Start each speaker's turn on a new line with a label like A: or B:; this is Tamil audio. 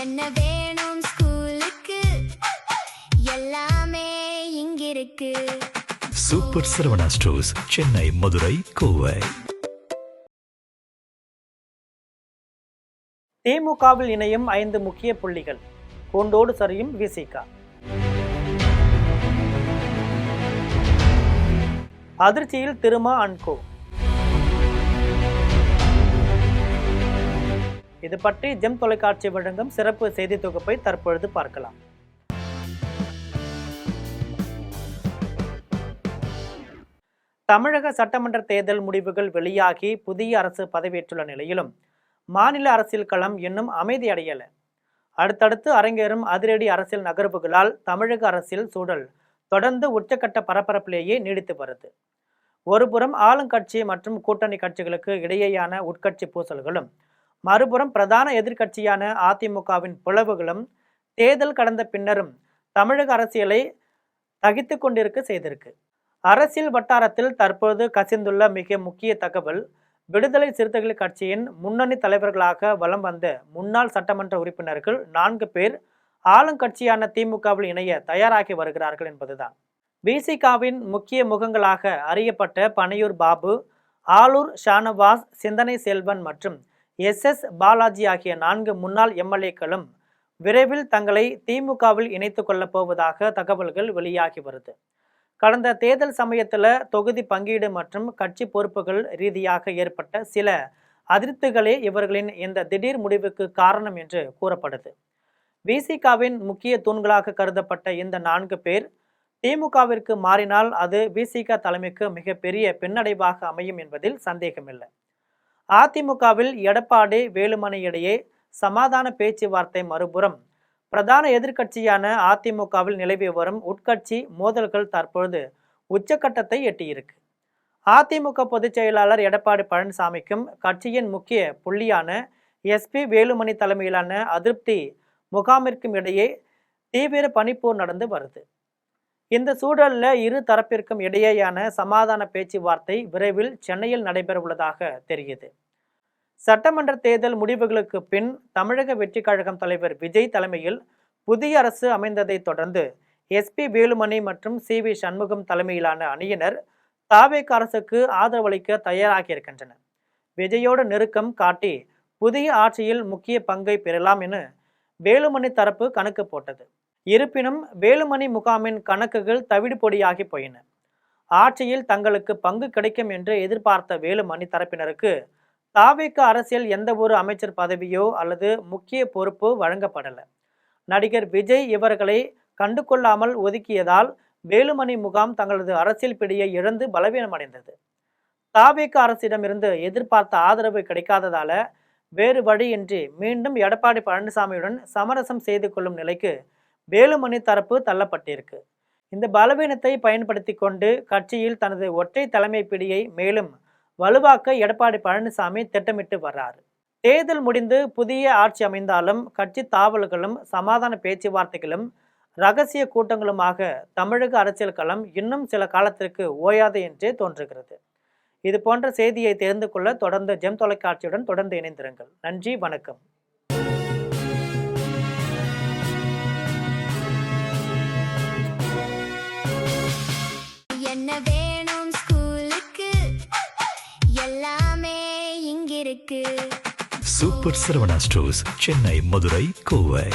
A: என்ன வேணும் ஸ்கூலுக்கு எல்லாமே இங்கிருக்கு.
B: Super Saravana stores, Chennai, Madurai, Kovai.
C: திமுகவில் இணையும் 5 முக்கிய புள்ளிகள். கூண்டோடு சரியும் விசிக. அதிர்ச்சியில் திருமா அன்கோ. இது பற்றி ஜெம் தொலைக்காட்சி வழங்கும் சிறப்பு செய்தி தொகுப்பை தற்பொழுது பார்க்கலாம். தமிழக சட்டமன்ற தேர்தல் முடிவுகள் வெளியாகி புதிய அரசு பதவியேற்றுள்ள நிலையிலும் மாநில அரசியல் களம் இன்னும் அமைதியடையல. அடுத்தடுத்து அரங்கேறும் அதிரடி அரசியல் நகர்வுகளால் தமிழக அரசியல் சூழல் தொடர்ந்து உச்சக்கட்ட பரபரப்பிலேயே நீடித்து வருது. ஒருபுறம் ஆளுங்கட்சி மற்றும் கூட்டணி கட்சிகளுக்கு இடையேயான உட்கட்சி பூசல்களும், மறுபுறம் பிரதான எதிர்க்கட்சியான அதிமுகவின் பிளவுகளும் தேர்தல் கடந்த பின்னரும் தமிழக அரசியலை தகித்து கொண்டிருக்க செய்திருக்கு. அரசியல் வட்டாரத்தில் தற்போது கசிந்துள்ள மிக முக்கிய தகவல், விடுதலை சிறுத்தைகள் கட்சியின் முன்னணி தலைவர்களாக வலம் வந்த முன்னாள் சட்டமன்ற உறுப்பினர்கள் 4 பேர் ஆளுங்கட்சியான திமுகவில் இணைய தயாராகி வருகிறார்கள் என்பதுதான். விசிகாவின் முக்கிய முகங்களாக அறியப்பட்ட பனையூர் பாபு, ஆலூர் ஷானவாஸ், சிந்தனை செல்வன் மற்றும் SS பாலாஜி ஆகிய 4 முன்னாள் எம்எல்ஏக்களும் விரைவில் தங்களை திமுகவில் இணைத்து கொள்ளப் போவதாக தகவல்கள் வெளியாகி வருது. கடந்த தேர்தல் சமயத்தில் தொகுதி பங்கீடு மற்றும் கட்சி பொறுப்புகள் ரீதியாக ஏற்பட்ட சில அதிருப்திகளே இவர்களின் இந்த திடீர் முடிவுக்கு காரணம் என்று கூறப்படுது. விசிகாவின் முக்கிய தூண்களாக கருதப்பட்ட இந்த 4 பேர் திமுகவிற்கு மாறினால் அது விசிக தலைமைக்கு மிகப்பெரிய பின்னடைவாக அமையும் என்பதில் சந்தேகமில்லை. அதிமுகவில் எடப்பாடி வேலுமணி இடையே சமாதான பேச்சுவார்த்தை, மறுபுறம் பிரதான எதிர்க்கட்சியான அதிமுகவில் நிலவி வரும் உட்கட்சி மோதல்கள் தற்பொழுது உச்சக்கட்டத்தை எட்டியிருக்கு. அதிமுக பொதுச் செயலாளர் எடப்பாடி பழனிசாமிக்கும் கட்சியின் முக்கிய புள்ளியான SP வேலுமணி தலைமையிலான அதிருப்தி முகாமிற்கும் இடையே தீவிர பனிப்போர் நடந்து வருது. இந்த சூழலில் இரு தரப்பிற்கும் இடையேயான சமாதான பேச்சுவார்த்தை விரைவில் சென்னையில் நடைபெற உள்ளதாக தெரியுது. சட்டமன்ற தேர்தல் முடிவுகளுக்கு பின் தமிழக வெற்றி கழகம் தலைவர் விஜய் தலைமையில் புதிய அரசு அமைந்ததை தொடர்ந்து SP வேலுமணி மற்றும் CV சண்முகம் தலைமையிலான அணியினர் தாவேக அரசுக்கு ஆதரவளிக்க தயாராகி இருக்கின்றனர். விஜயோடு நெருக்கம் காட்டி புதிய ஆட்சியில் முக்கிய பங்கை பெறலாம் என வேலுமணி தரப்பு கணக்கு போட்டது. இருப்பினும் வேலுமணி முகாமின் கணக்குகள் தவிடு பொடியாகி போயின. ஆட்சியில் தங்களுக்கு பங்கு கிடைக்கும் என்று எதிர்பார்த்த வேலுமணி தரப்பினருக்கு தாவேக அரசியல் எந்த ஒரு அமைச்சர் பதவியோ அல்லது முக்கிய பொறுப்போ வழங்கப்படலை. நடிகர் விஜய் இவர்களை கண்டு கொள்ளாமல் ஒதுக்கியதால் வேலுமணி முகாம் தங்களது அரசியல் பிடியை இழந்து பலவீனமடைந்தது. தாவேக அரசிடமிருந்து எதிர்பார்த்த ஆதரவு கிடைக்காததால வேறு வழியின்றி மீண்டும் எடப்பாடி பழனிசாமியுடன் சமரசம் செய்து கொள்ளும் நிலைக்கு வேலுமணி தரப்பு தள்ளப்பட்டிருக்கு. இந்த பலவீனத்தை பயன்படுத்தி கொண்டு கட்சியில் தனது ஒற்றை தலைமை பிடியை மேலும் வலுவாக்க எடப்பாடி பழனிசாமி திட்டமிட்டு வர்றாரு. தேர்தல் முடிந்து புதிய ஆட்சி அமைந்தாலும் கட்சி தாவல்களும் சமாதான பேச்சுவார்த்தைகளும் ரகசிய கூட்டங்களுமாக தமிழக அரசியல் களம் இன்னும் சில காலத்திற்கு ஓயாது என்றே தோன்றுகிறது. இது போன்ற செய்தியை தெரிந்து கொள்ள தொடர்ந்து ஜெம் தொலைக்காட்சியுடன் தொடர்ந்து இணைந்திருங்கள். நன்றி, வணக்கம்.
A: என்ன வேணும் ஸ்கூலுக்கு எல்லாமே இங்கிருக்கு.
B: Super Saravana stores, Chennai, Madurai, Kovai.